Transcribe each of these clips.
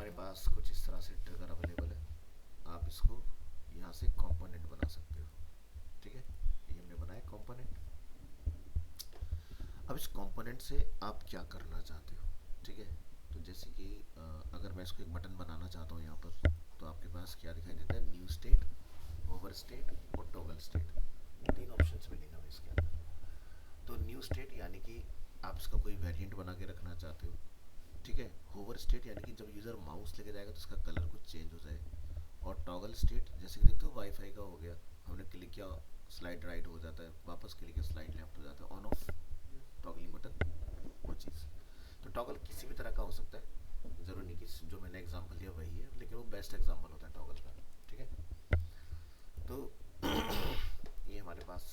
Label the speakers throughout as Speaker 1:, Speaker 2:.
Speaker 1: हमारे पास कुछ इस तरह से ट्रिगर अवेलेबल है। आप इसको यहाँ से कंपोनेंट बना सकते हो। ठीक है, ये हमने बनाया कंपोनेंट। अब इस कंपोनेंट से आप क्या करना चाहते हो? ठीक है, तो जैसे कि अगर मैं इसको एक बटन बनाना चाहता हूँ यहाँ पर, तो आपके पास क्या दिखाई देता है? न्यू स्टेट, ओवर स्टेट और टॉगल स्टेट, तीन ऑप्शंस मिलेंगे हमें इसके अंदर। तो न्यू स्टेट यानी कि आप इसका कोई वेरिएंट बना के रखना चाहते हो। ठीक है, होवर स्टेट यानी कि जब यूज़र माउस लेके जाएगा तो उसका कलर कुछ चेंज हो जाए। और टॉगल स्टेट जैसे कि देखते हो वाईफाई का हो गया, हमने क्लिक किया स्लाइड राइट हो जाता है, वापस क्लिक किया स्लाइड लेफ्ट हो जाता है, ऑन ऑफ टॉगलिंग बटन, वो चीज़। तो टॉगल किसी भी तरह का हो सकता है, ज़रूरी नहीं कि जो मैंने एग्जांपल दिया वही है, लेकिन वो बेस्ट एग्जांपल होता है टॉगल का। ठीक है, तो ये हमारे पास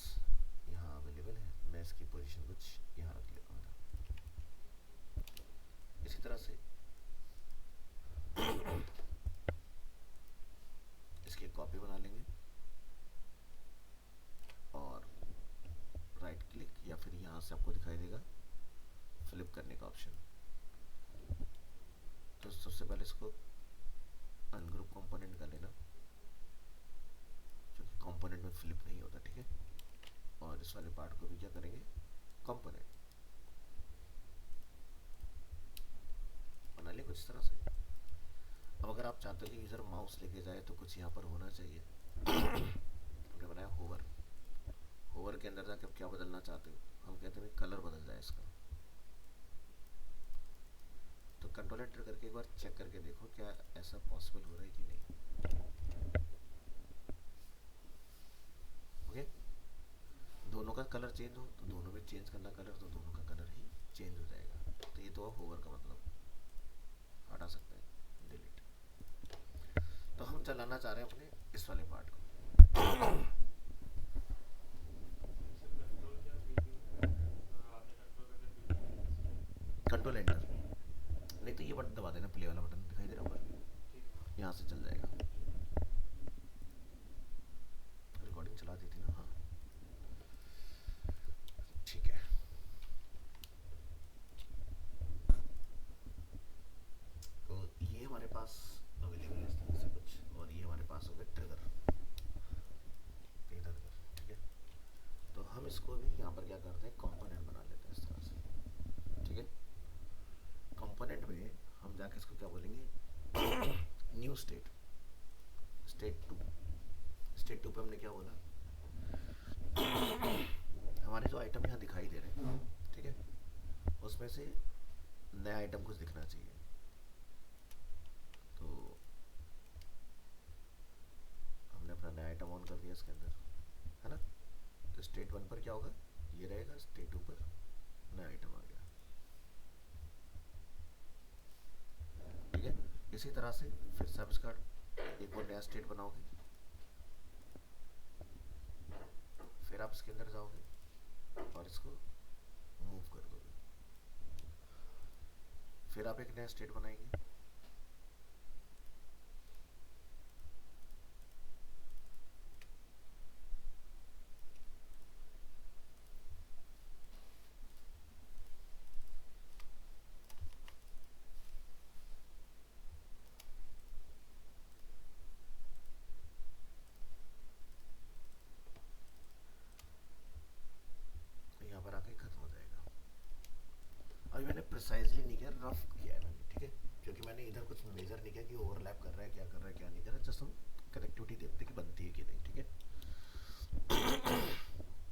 Speaker 1: यहाँ अवेलेबल है। मैं इसकी पोजीशन कुछ यहाँ रख लेता हूँ। इसी तरह से इसकी एक कॉपी बना लेंगे और राइट क्लिक या फिर यहाँ से आपको दिखाई देगा फ्लिप करने का ऑप्शन। तो सबसे पहले इसको अनग्रुप कंपोनेंट का लेना, जो कि कंपोनेंट में फ्लिप नहीं होता। ठीक है, और इस वाले पार्ट को भी क्या करेंगे? कंपोनेंट बना ले कुछ इस तरह से। अब अगर आप चाहते हो कि यूज़र माउस लेके जाए तो कुछ यहाँ पर होना चाहिए। हमने बनाया होवर। होवर के अंदर जाके आप क्या बदलना चाहते हो? हम कहते हैं कलर बदल जाए इसका। तो कंट्रोल एंटर करके एक बार चेक करके देखो क्या ऐसा पॉसिबल हो रहा है कि नहीं। ओके, दोनों का कलर चेंज हो तो दोनों में चेंज करना कलर, तो दोनों का कलर ही चेंज हो जाएगा। तो ये तो होवर का मतलब, हटा सकते हैं, डिलीट। तो हम चलाना चाह रहे हैं अपने इस वाले पार्ट को। कंट्रोल एंटर नहीं तो ये बटन दबा देना, प्ले वाला बटन दिखाई दे रहा ऊपर, यहाँ से चल जाएगा। रिकॉर्डिंग चला दी थी ना? हाँ, ठीक है। तो ये हमारे पास अवेलेबल है इस तरह से कुछ, और ये हमारे पास हो गया ट्रिगर इधर उधर। ठीक है, तो हम इसको भी यहाँ पर क्या करते हैं? कंपोनेंट बना लेते हैं इस तरह से। ठीक है, कंपोनेंट में हम जाके इसको क्या बोलेंगे? New state, state two. State two पे हमने क्या बोला? हमारे जो आइटम यहाँ दिखाई दे रहे हैं, ठीक है, उसमें से नया आइटम कुछ दिखना चाहिए। तो हमने अपना नया आइटम ऑन कर दिया इसके अंदर, है ना? तो स्टेट वन पर क्या होगा? ये रहेगा। स्टेट टू पर नया आइटम आ गया। ठीक है, इसी तरह से फिर से आप इसका एक और नया स्टेट बनाओगे, फिर आप इसके अंदर जाओगे और इसको मूव कर दोगे, फिर आप एक नया स्टेट बनाएंगे, यहाँ पर आके खत्म हो जाएगा। अभी मैंने प्रिसाइजली नहीं किया, रफ किया है मैंने। ठीक है, क्योंकि मैंने इधर कुछ मेजर नहीं किया कि ओवरलैप कर रहा है, क्या कर रहा है, क्या नहीं कर रहा है। जस्ट हम कनेक्टिविटी देखते कि बनती है कि नहीं। ठीक है,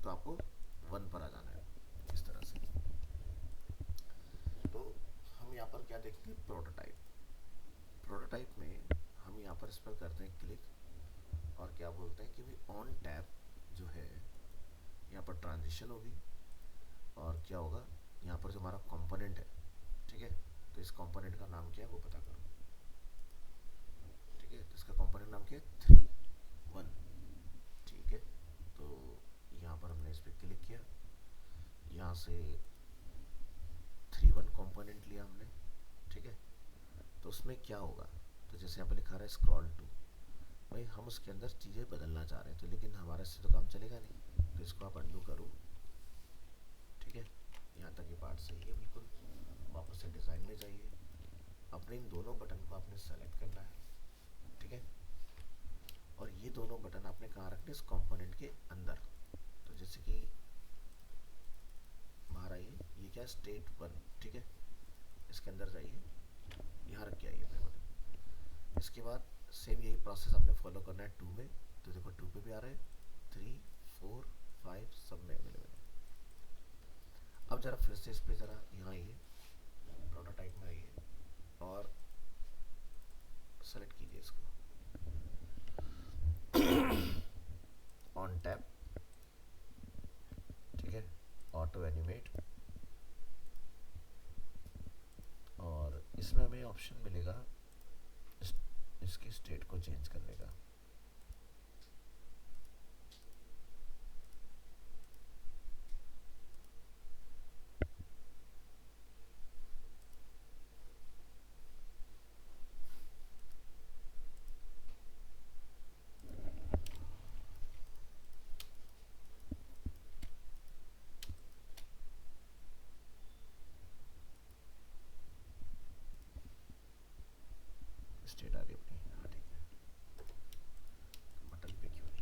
Speaker 1: तो आपको वन पर आ जाना है इस तरह से। तो हम यहाँ पर क्या देखते हैं? प्रोटोटाइप। प्रोटोटाइप में हम यहाँ पर इस पर करते हैं क्लिक और क्या बोलते हैं कि भाई ऑन टैब जो है, यहाँ पर ट्रांजिशन होगी और क्या होगा? यहाँ पर जो हमारा कंपोनेंट है, ठीक है, तो इस कंपोनेंट का नाम क्या है वो पता करो। ठीक है, तो इसका कंपोनेंट नाम क्या है? 3 1। ठीक है, तो यहाँ पर हमने इस पर क्लिक किया, यहाँ से 3 1 कंपोनेंट लिया हमने। ठीक है, तो उसमें क्या होगा? तो जैसे यहाँ पर लिखा रहा है स्क्रॉल टू, भाई हम उसके अंदर चीज़ें बदलना चाह रहे हैं, तो लेकिन हमारे से तो काम चलेगा नहीं, तो इसको आप अंडू करो। ठीक है, यहाँ तक ये पार्ट सही है बिल्कुल। वापस से डिज़ाइन में जाइए, अब अपने इन दोनों बटन को आपने सेलेक्ट करना है, ठीक है। और ये दोनों बटन आपने कहाँ रखने, इस कंपोनेंट के अंदर। तो जैसे कि बाहर आइए, ये क्या है, स्टेट 1, ठीक है। इसके अंदर जाइए, यहाँ रख के आइए अपने बटन। इसके बाद सेम यही प्रोसेस आपने फॉलो करना है 2 में। तो देखो 2 पे भी आ रहे हैं, 3, 4, 5 सब में अवेलेबल है। अब जरा फिर से इस पे जरा यहाँ आइए, प्रोटोटाइप में आइए और सेलेक्ट कीजिए इसको, ऑन टैप, ठीक है, ऑटो एनिमेट। और इसमें हमें ऑप्शन मिलेगा इसकी स्टेट को चेंज करने का। स्टेट आ गई अपनी, हाँ ठीक है। बटन पे क्यों नहीं है?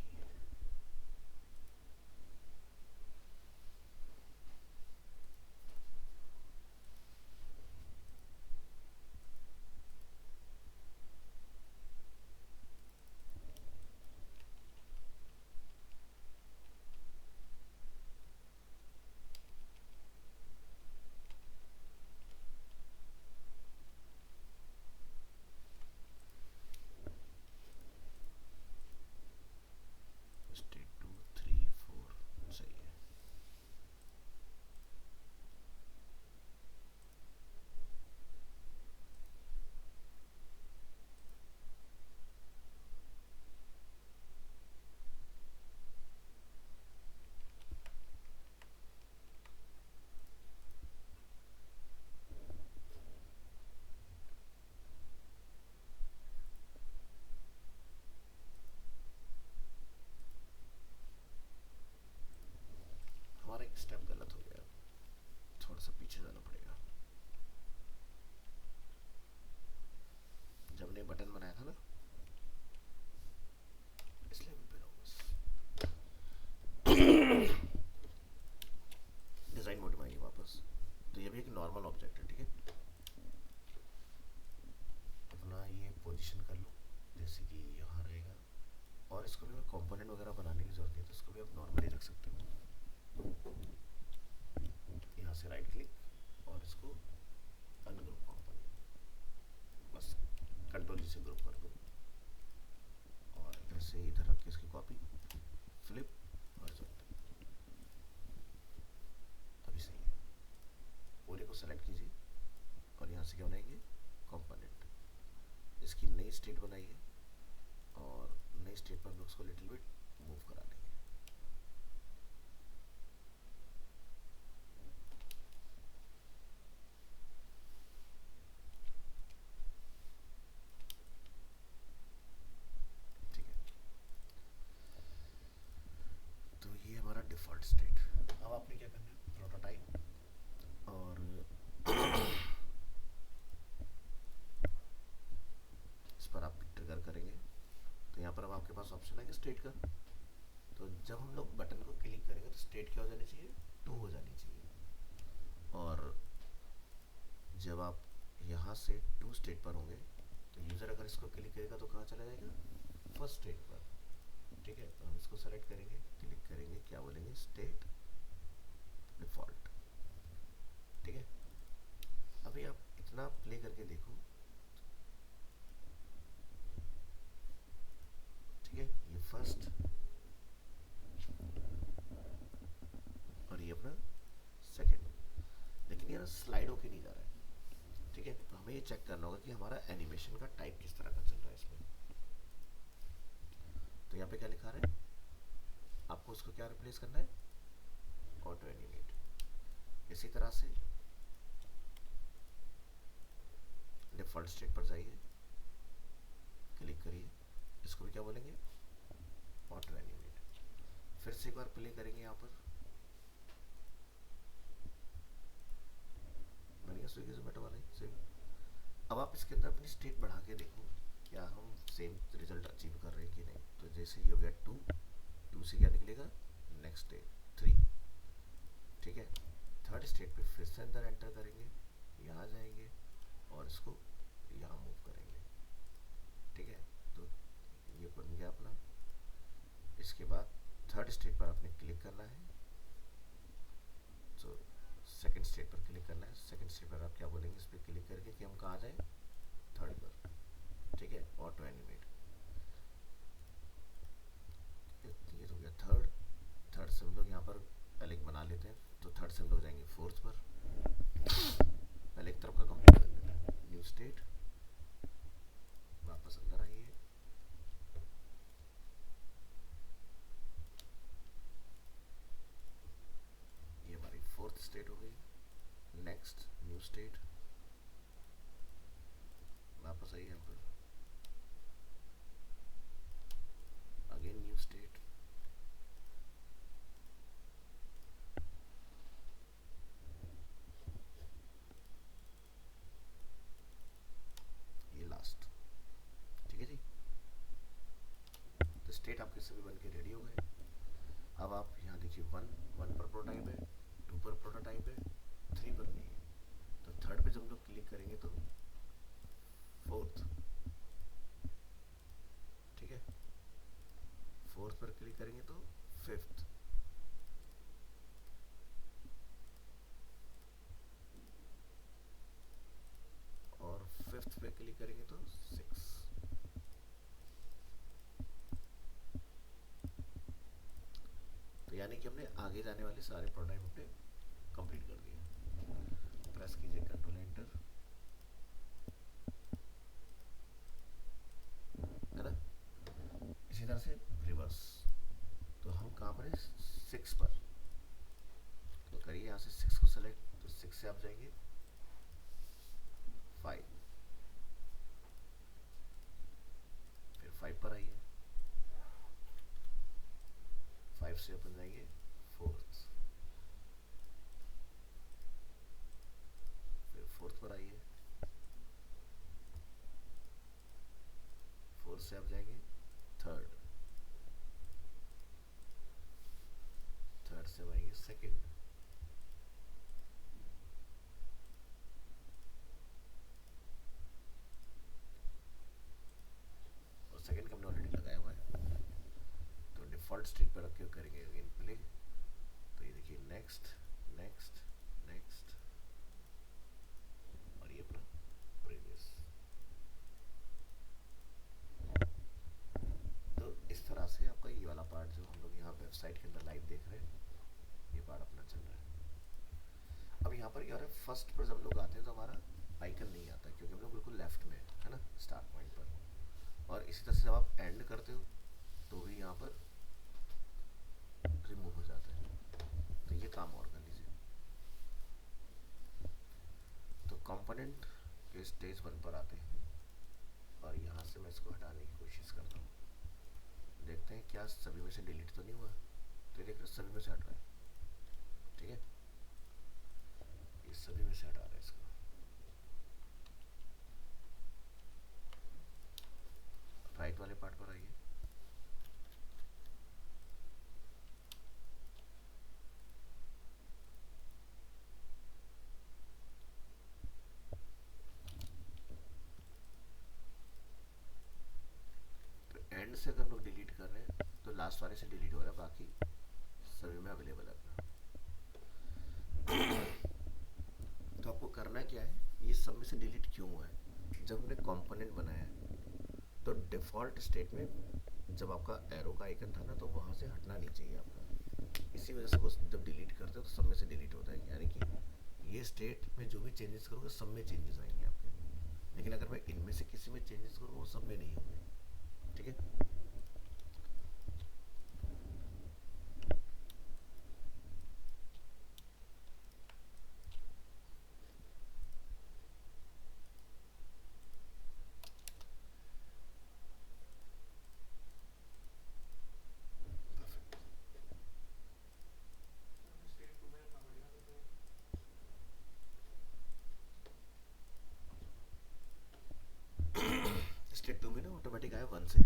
Speaker 1: स्टेट 2, 3, 4 सही है। हमारा एक स्टेप गलत हो गया, थोड़ा सा पीछे जाना पड़ेगा। जब ने बटन बनाया था ना, इस लेवल पे रहो बस। डिजाइन मोड में आइए वापस। तो ये भी एक नॉर्मल ऑब्जेक्ट है, ठीक है। अपना ये पोजीशन कर लो जैसे कि यहाँ रहेगा। और इसको भी कंपोनेंट वगैरह बनाने की जरूरत नहीं है, तो इसको भी आप नॉर्मली रख सकते हो। यहाँ से राइट क्लिक और इसको अनग्रुप कंपोनेंट, बस कंट्रोल जी से ग्रुप कर दो। और इधर से इधर रख के इसकी कॉपी, फ्लिप हॉरिजॉन्टल, अभी सही है। पूरे को सेलेक्ट कीजिए और यहाँ से क्या बनाएंगे, कंपोनेंट। इसकी नई स्टेट बनाइए और नई स्टेट पर हम लोग उसको लिटिल बिट मूव करा लेंगे। ठीक है, तो ये हमारा डिफॉल्ट स्टेट। अब आपने क्या करना है, प्रोटोटाइप और इस पर आप ट्रिगर करेंगे। तो यहाँ पर अब आपके पास ऑप्शन आएगा स्टेट का। तो जब हम लोग बटन को क्लिक करेंगे तो स्टेट क्या हो जानी चाहिए, 2 हो जानी चाहिए। और जब आप यहाँ से 2 स्टेट पर होंगे तो यूज़र अगर इसको क्लिक करेगा तो कहाँ चला जाएगा, फर्स्ट स्टेट पर, ठीक है। तो हम इसको सेलेक्ट करेंगे, क्लिक करेंगे, क्या बोलेंगे, स्टेट डिफॉल्ट, ठीक है। अभी आप इतना प्ले करके देखो, ठीक है। ये फर्स्ट और ये अपना सेकंड, लेकिन ये ना स्लाइड होके नहीं जा रहा है, ठीक है। तो हमें ये चेक करना होगा कि हमारा एनिमेशन का टाइप किस तरह का चल रहा है इसमें। तो यहाँ पे क्या लिखा रहा है, आपको उसको क्या रिप्लेस करना है, ऑटो एनिमेट। इसी तरह से डिफॉल्ट स्टेट पर जाइए, क्लिक करिए, इसको भी क्या बोलेंगे, ऑटो एनिमेट। फिर से एक बार प्ले करेंगे, यहाँ पर बन गया स्विगी जोमेटो वाला ही सेम। अब आप इसके अंदर अपनी स्टेट बढ़ा के देखो क्या हम सेम रिजल्ट अचीव कर रहे हैं कि नहीं। तो जैसे ये हो गया 2, 2 से क्या निकलेगा नेक्स्ट स्टेट 3, ठीक है। थर्ड स्टेट पे फिर से अंदर एंटर करेंगे, यहाँ जाएंगे और इसको यहाँ मूव करेंगे, ठीक है। तो ये बन गया अपना। इसके बाद थर्ड स्टेट पर आपने क्लिक करना है, तो सेकंड स्टेट पर क्लिक करना है। सेकंड स्टेट पर आप क्या बोलेंगे इस पर क्लिक करके कि हम कहाँ जाएं, थर्ड पर, ठीक है। ऑटो एनिमेट, ये तो गया थर्ड। थर्ड से हम लोग यहाँ पर पहले एक बना लेते हैं, तो थर्ड से हम लोग जाएंगे फोर्थ पर। पहले एक तरफ का कंप्लीट कर लेते हैं। न्यू स्टेट, वापस अंदर आइए, ये हमारी फोर्थ स्टेट हो गई। नेक्स्ट न्यू स्टेट, वापस आइए यहाँ पर, अगेन न्यू स्टेट, ये लास्ट, ठीक है जी। तो स्टेट आपके सभी बन के रेडी हो गए। अब आप यहाँ देखिए 1 पर प्रोटोटाइप है, 2 पर प्रोटोटाइप है, 3 पर नहीं है। तो थर्ड पे जब हम लोग क्लिक करेंगे तो फोर्थ, ठीक है। फोर्थ पर क्लिक करेंगे तो फिफ्थ, और फिफ्थ पे क्लिक करेंगे तो सिक्स। तो यानी कि हमने आगे जाने वाले सारे प्रोटोटाइप अपने कंप्लीट कर दिए। प्रेस कीजिए कंट्रोल एंटर, है ना। इसी तरह से रिवर्स। तो हम कहाँ पर है, 6 पर। तो करिए यहाँ से 6 को सेलेक्ट, तो 6 से आप जाएंगे 5, फिर 5 पर आइए, 5 से अपन जाएंगे फोर्थ, फिर फोर्थ पर आइए, फोर्थ से आप जाएंगे थर्ड, थर्ड से आएंगे सेकंड, और सेकंड का हमने ऑलरेडी लगाया हुआ है, तो डिफॉल्ट स्टेट पर रख के करेंगे अगेन प्ले। तो ये देखिए नेक्स्ट, नेक्स्ट, नेक्स्ट, और ये अपना प्रीवियस। तो इस तरह से आपका ये वाला पार्ट जो हम लोग यहाँ वेबसाइट के अंदर लाइव देख रहे हैं, ये पार्ट अपना चल रहा है। अब यहाँ पर क्या हो रहा है, फर्स्ट पर जब लोग आते हैं तो हमारा आइकन नहीं आता क्योंकि हम लोग बिल्कुल लेफ्ट में है ना, स्टार्ट पॉइंट पर। और इसी तरह से जब आप एंड करते हो तो भी यहाँ पर रिमूव हो जाता है। तो ये काम और कर लीजिए। तो कंपोनेंट के स्टेज 1 पर आते हैं, और यहाँ से मैं इसको हटाने की कोशिश करता हूँ। देखते हैं क्या सभी में से डिलीट तो नहीं हुआ। तो ये देख रहे सभी में से हट रहा है, ठीक है। ये सभी में से हटा रहा है इसको। राइट वाले पार्ट पर आइए, तो एंड से अगर हम लोग डिलीट कर रहे हैं तो लास्ट वाले से डिलीट हो रहा है, बाकी सभी में अवेलेबल है अपना। तो आपको करना क्या है, ये सब में से डिलीट क्यों हुआ है, जब हमने कंपोनेंट बनाया है तो डिफ़ॉल्ट स्टेट में जब आपका एरो का आइकन था ना, तो वहाँ से हटना नहीं चाहिए आपका। इसी वजह से वो जब डिलीट करते हो तो सब में से डिलीट होता है, यानी कि ये स्टेट में जो भी चेंजेस करोगे सब में चेंजेस आएंगे आपके। लेकिन अगर मैं इनमें से किसी में चेंजेस करूँ वो सब में नहीं होंगे, ठीक है। ऑटोमेटिक आया 1 से।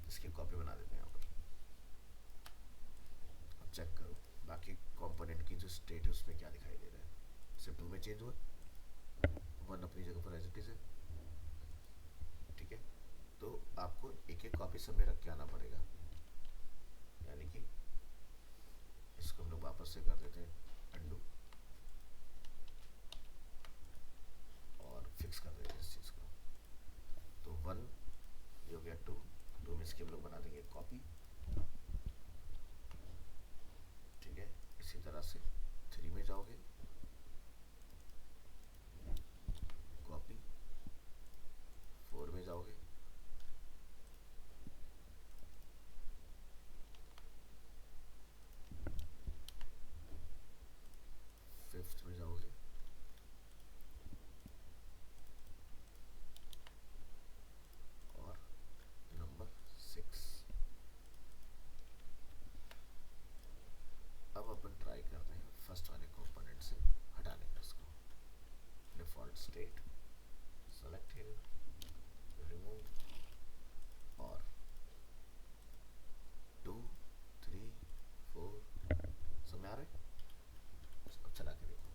Speaker 1: इसकी कॉपी बना देते हैं यहाँ पर। अब चेक करो बाकी कंपोनेंट की जो स्टेट है उसमें क्या दिखाई दे रहा है। सिर्फ 2 में चेंज हुआ, 1 अपनी जगह पर एज इट इज है। ठीक है, तो आपको एक एक कॉपी सब में रख के आना पड़ेगा। यानी कि इसको हम लोग वापस से कर देते हैं अंडू और फिक्स कर देते हैं इस चीज़ को। तो 1 ये हो गया, 2 में इसकी हम लोग बना देंगे एक कॉपी। ठीक है, इसी तरह से 3 में जाओगे, कॉपी, 4 में जाओगे, फिफ्थ में जाओगे, और नंबर 6। अब अपन ट्राई करते हैं फर्स्ट वाले कंपोनेंट से हटाने का इसको। Default state, select here, remove, और 2 3 4 सब में आ रहा है। अब चला के देखो,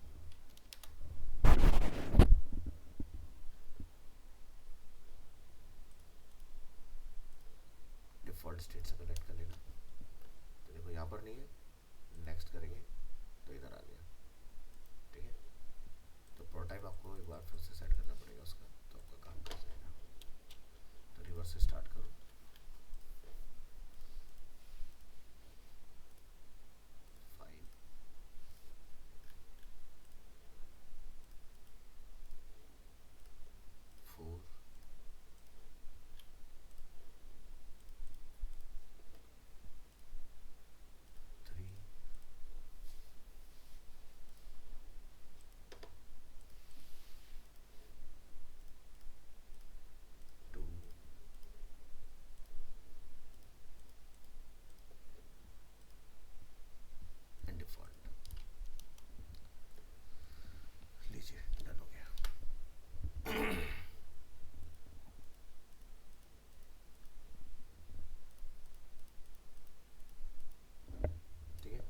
Speaker 1: डिफॉल्ट स्टेट से कनेक्ट कर लेना। तो देखो यहाँ पर नहीं है, नेक्स्ट करेंगे तो इधर आ गया। ठीक है, तो प्रोटोटाइप आपको एक बार फिर से सेट करना पड़ेगा उसका, तो आपका काम कर जाएगा। तो रिवर्स से स्टार्ट करो, लीजिए डन हो गया। ठीक है,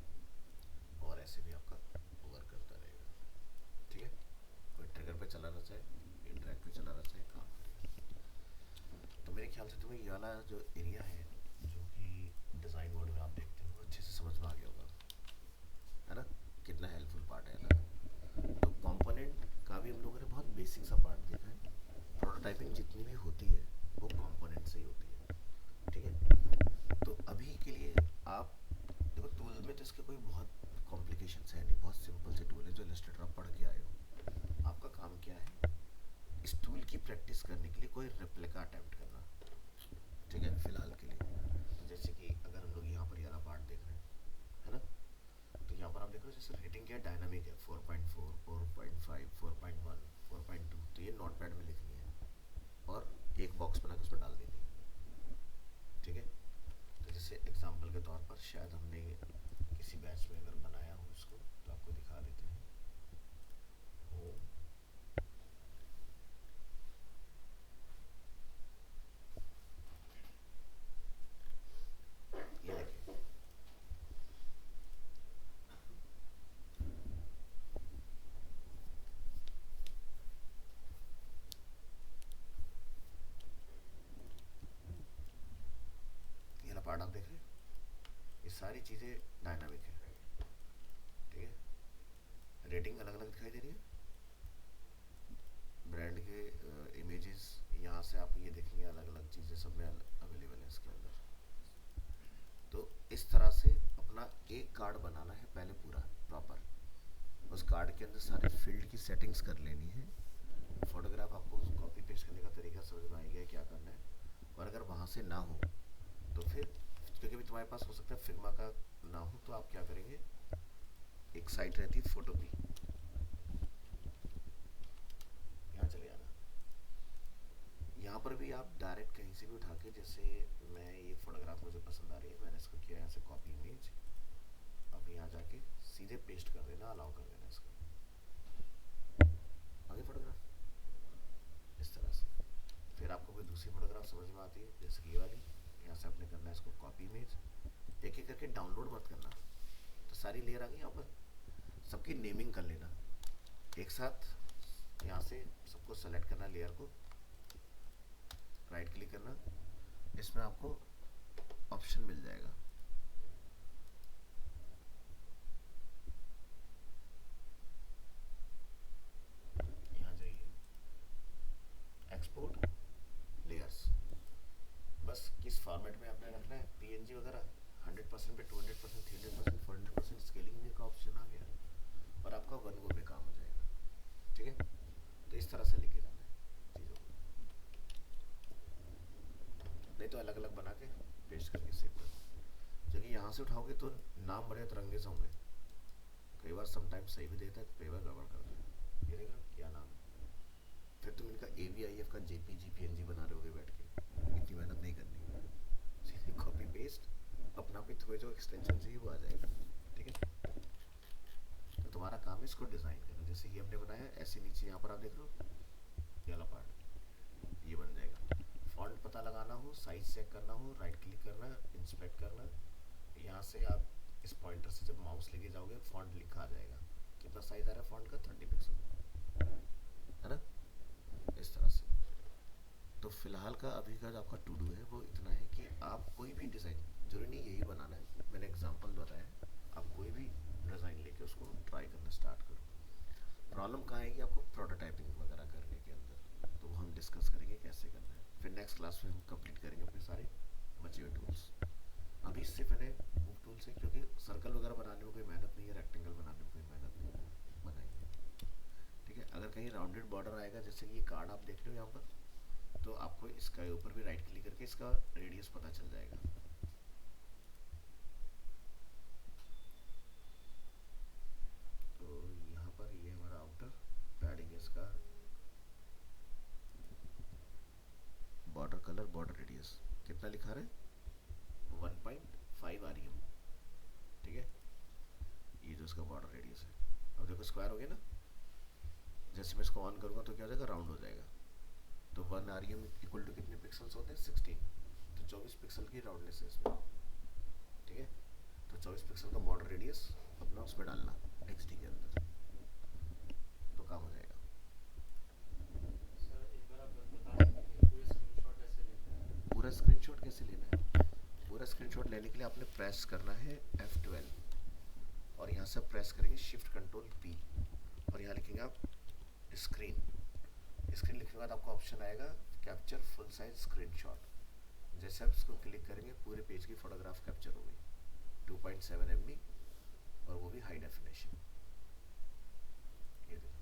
Speaker 1: और ऐसे भी आपका वर्क करता रहेगा। ठीक है, कोई ट्रिगर पे चलाना चाहे, इंटरैक्ट पे चलाना चाहे, काम करेगा। तो मेरे ख्याल से तुम्हें ये वाला जो एरिया है, जो कि डिज़ाइन मोड में आप देखते हो, अच्छे से समझ में आ गया होगा, है ना। कितना हेल्पफुल पार्ट है ना। तो कंपोनेंट का भी हम लोगों ने बहुत बेसिक सा पार्ट देखा है। प्रोटोटाइपिंग जितनी भी होती है वो कंपोनेंट से ही होती है। ठीक है, तो अभी के लिए आप देखो, टूल में तो इसके कोई बहुत कॉम्प्लिकेशंस है नहीं, बहुत सिंपल से टूल है जो इलस्ट्रेटर आप पढ़ के आए हो। आपका काम क्या है, इस टूल की प्रैक्टिस करने के लिए कोई रेप्लिका अटेम्प्ट करना। ठीक है, फिलहाल के लिए तो जैसे कि अगर हम लोग यहाँ पर ये वाला पार्ट देख रहे हैं, है ना, तो यहाँ पर आप देख रहे हो जैसे रेटिंग क्या डायनामिक है, 4.4 4.5 4.1 4.2, तो ये नोट पैड में लिखनी है और एक बॉक्स बना के उसमें डाल देनी है। ठीक है, तो जैसे एग्जांपल के तौर पर शायद हमने किसी बैच में अगर बनाया हो इसको, तो आपको दिखा देते हैं। होम, ये देखिए, ये वाला पार्ट आप देख रहे हैं, ये सारी चीज़ें डायनामिक है। ठीक है, रेटिंग अलग अलग दिखाई दे रही है, ब्रांड के इमेजेस यहाँ से आप ये देखेंगे अलग अलग चीज़ें सब में अवेलेबल है इसके अंदर। तो इस तरह से अपना एक कार्ड बनाना है पहले पूरा प्रॉपर। उस कार्ड के अंदर सारे फील्ड की सेटिंग्स कर लेनी है। फोटोग्राफ आपको कॉपी पेस्ट करने का तरीका समझ में आ गया क्या करना है। और अगर वहाँ से ना हो तो फिर, क्योंकि भी तुम्हारे पास हो सकता है फिग्मा का ना हो, तो आप क्या करेंगे, एक साइट रहती है फोटो की, यहाँ चले जाना। यहाँ पर भी आप डायरेक्ट कहीं से भी उठा के, जैसे मैं ये फोटोग्राफ मुझे पसंद आ रही है, मैंने इसको किया यहाँ से कॉपी इमेज, अब यहाँ जाके सीधे पेस्ट कर देना, अलाउ कर देना इसको। आगे फोटोग्राफ इस तरह से। फिर आपको कोई दूसरी फोटोग्राफ समझ में आती है जैसे कि ये वाली, यहाँ से आपने करना है इसको कॉपी इमेज, एक एक करके डाउनलोड मत करना। तो सारी लेयर आ गई यहाँ पर, सबकी नेमिंग कर लेना एक साथ। यहाँ से सबको सेलेक्ट करना, लेयर को राइट क्लिक करना, इसमें आपको ऑप्शन मिल जाएगा, यहाँ जाइए एक्सपोर्ट लेयर्स। बस किस फॉर्मेट में आपने रखना है, पीएनजी वगैरह 100% पे 200%, 300%, 400% स्केलिंग में का ऑप्शन आ गया और आपका वन गो में काम हो जाएगा। ठीक है, तो इस तरह से लेके जाना है चीज़ों को, नहीं तो अलग अलग बना के पेस्ट करके सेव कर दो। जबकि यहाँ से उठाओगे तो नाम बड़े तिरंगे से होंगे, कई बार समटाइम सही भी देता है, कई बार गड़बड़ करता है। ये देख रहे हो क्या नाम है, फिर तुम इनका AVIF का JPG PNG बना रहे होगे बैठ के, इतनी मेहनत नहीं करनी, सीधे कॉपी पेस्ट अपना भी थोड़े जो एक्सटेंशन चाहिए वो आ जाएगा। ठीक है, तो तुम्हारा काम है इसको डिज़ाइन करना। जैसे ये हमने बनाया ऐसे, नीचे यहाँ पर आप देख रहे हो ये वाला पार्ट ये बन जाएगा। फॉन्ट पता लगाना हो, साइज चेक करना हो, राइट क्लिक करना, इंस्पेक्ट करना, यहाँ से आप इस पॉइंटर से जब माउस लेके जाओगे फॉन्ट लिखा आ जाएगा, कितना साइज आ रहा है फॉन्ट का, 30 पिक्सल है ना, इस तरह से। तो फिलहाल का अभी का जो आपका टू डू है वो इतना है कि आप कोई भी डिज़ाइन, जरूरी नहीं यही बनाना है, मैंने एग्जांपल बताया, आप कोई भी डिज़ाइन लेके उसको ट्राई करना स्टार्ट करो। प्रॉब्लम कहाँ है कि आपको प्रोटोटाइपिंग वगैरह करने के अंदर, तो वो हम डिस्कस करेंगे कैसे करना है, फिर नेक्स्ट क्लास में हम कंप्लीट करेंगे अपने सारे बचे हुए टूल्स। अभी सिर्फ मैंने मूव टूल से, क्योंकि सर्कल वगैरह बनाने में कोई मेहनत नहीं है, रेक्टेंगल बनाने में कोई मेहनत नहीं है, बनाएंगे। ठीक है, अगर कहीं राउंडेड बॉर्डर आएगा जैसे कि ये कार्ड आप देख रहे हो यहाँ पर, तो आपको इसका ऊपर भी राइट क्लिक करके इसका रेडियस पता चल जाएगा। तो यहाँ पर ये हमारा आउटर पैडिंग है, इसका बॉर्डर कलर, बॉर्डर रेडियस कितना लिखा रहे हैं, 1.5 REM। ठीक है, ये जो इसका बॉर्डर रेडियस है, अब देखो स्क्वायर हो गया ना, जैसे मैं इसको ऑन करूँगा तो क्या हो जाएगा, राउंड हो जाएगा। तो 1 REM इक्वल टू कितने पिक्सल्स होते हैं, 16, तो 24 पिक्सल की राउंडनेस है इसमें। ठीक है, तो 24 पिक्सल का बॉर्डर रेडियस अपना उसमें डालना XD के अंदर, तो काम हो जाएगा।
Speaker 2: सर एक बार आप बता सकते हैं कि पूरे स्क्रीनशॉट कैसे लेते हैं?
Speaker 1: पूरा स्क्रीनशॉट कैसे लेना है, पूरा स्क्रीनशॉट लेने के लिए आपने प्रेस करना है F12 और यहाँ से प्रेस करेंगे शिफ्ट कंट्रोल P और यहाँ लिखेंगे आप स्क्रीन। स्क्रीन लिखने के बाद आपको ऑप्शन आएगा कैप्चर फुल साइज स्क्रीनशॉट। जैसे आप इसको क्लिक करेंगे पूरे पेज की फोटोग्राफ कैप्चर हो गई, 2.7 MB और वो भी हाई डेफिनेशन। ये देखो,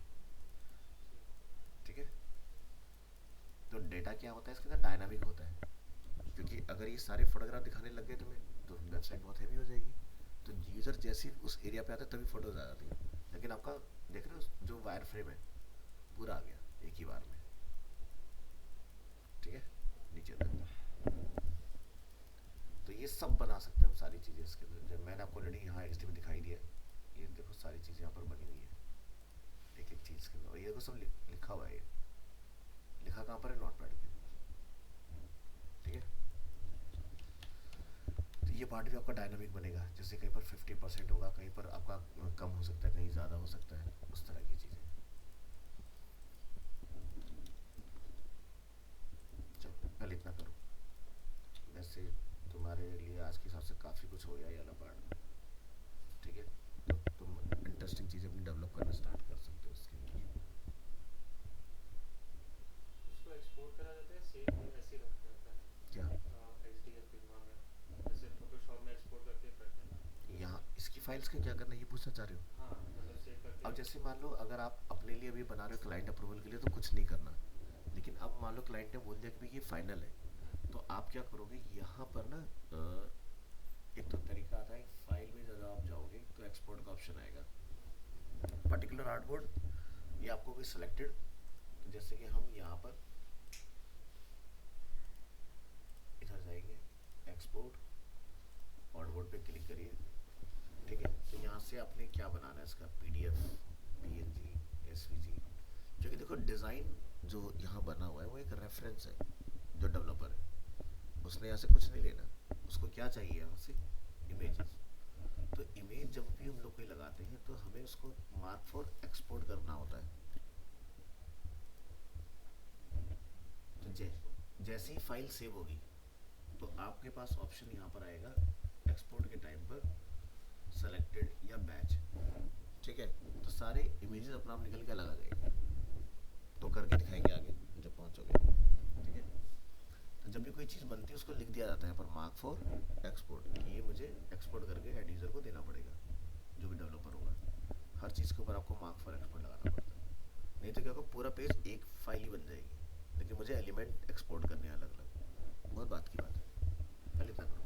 Speaker 1: ठीक है। तो डेटा क्या होता है इसके अंदर, डायनामिक होता है, क्योंकि अगर ये सारे फोटोग्राफ दिखाने लग गए तुम्हें तो वेबसाइट बहुत हैवी हो जाएगी। तो यूज़र जैसे उस एरिया पे आता है तभी फोटोज आ जाती है, लेकिन आपका देख रहे हो जो वायर फ्रेम है पूरा आ गया एक ही बार में। ठीक है, नीचे तक। तो ये सब बना सकते हैं हम सारी चीज़ें इसके अंदर, जब मैंने आपको ऑलरेडी यहाँ XD में दिखाई दिया, ये देखो सारी चीज़ें यहाँ पर बनी हुई है एक एक चीज़ के अंदर, और ये देखो सब लिखा हुआ है, ये लिखा कहाँ पर है, नोट पैड के। ठीक है, तो ये पार्ट भी आपका डायनामिक बनेगा, जैसे कहीं पर 50% होगा, कहीं पर आपका कम हो सकता है, कहीं ज़्यादा हो सकता है, उस तरह की चीज़ें। चलो कल इतना करो, वैसे तुम्हारे लिए आज के हिसाब से काफ़ी कुछ हो गया ये वाला पार्ट। ठीक है, तो तुम इंटरेस्टिंग चीज़ें अपनी डेवलप करना स्टार्ट कर सकते हो इसके अंदर।
Speaker 2: उसको एक्सपोर्ट करा जाता है, सेव ऐसे ही रखा जाता है
Speaker 1: क्या
Speaker 2: XD या फिग्मा में, जैसे फोटोशॉप में एक्सपोर्ट करके करते हैं ना?
Speaker 1: यहाँ इसकी फाइल्स का क्या करना है ये पूछना चाह रहे हो।
Speaker 2: हाँ मतलब सेव करके।
Speaker 1: अब जैसे मान लो अगर आप अपने लिए भी बना रहे हो क्लाइंट अप्रूवल के लिए तो कुछ नहीं करना, लेकिन अब मान लो क्लाइंट ने बोल दिया कि भाई ये फाइनल है, तो आप क्या करोगे, यहाँ पर ना एक तो तरीका आता है, फाइल में जब आप जाओगे तो एक्सपोर्ट का ऑप्शन आएगा, पर्टिकुलर आर्टबोर्ड ये आपको कोई सिलेक्टेड, तो जैसे कि हम यहाँ पर इधर जाएंगे एक्सपोर्ट आर्टबोर्ड पे क्लिक करिए। ठीक है, तो यहाँ से आपने क्या बनाना है इसका, PDF, PNG, SVG, क्योंकि देखो डिज़ाइन जो यहाँ बना हुआ है वो एक रेफरेंस है। जो डेवलपर है उसने यहाँ से कुछ नहीं लेना, उसको क्या चाहिए यहाँ से, इमेजेस। तो इमेज जब भी हम लोग कोई लगाते हैं तो हमें उसको मार्क फॉर एक्सपोर्ट करना होता है। तो जैसे ही फाइल सेव होगी तो आपके पास ऑप्शन यहाँ पर आएगा एक्सपोर्ट के टाइम पर सेलेक्टेड या बैच। ठीक है, तो सारे इमेजेस अपना आप निकल के अलग आ जाएंगे। तो करके दिखाएंगे आगे जब पहुंचोगे। ठीक है, तो जब भी कोई चीज़ बनती है उसको लिख दिया जाता है पर मार्क फॉर एक्सपोर्ट, कि ये मुझे एक्सपोर्ट करके एंड यूज़र को देना पड़ेगा, जो भी डेवलपर होगा। हर चीज़ के ऊपर आपको मार्क फॉर एक्सपोर्ट लगाना पड़ता है, नहीं तो क्या होगा पूरा पेज एक फाइल ही बन जाएगी, लेकिन मुझे एलिमेंट एक्सपोर्ट करने हैं अलग अलग। बहुत बात की बात है, पहले इतना करो।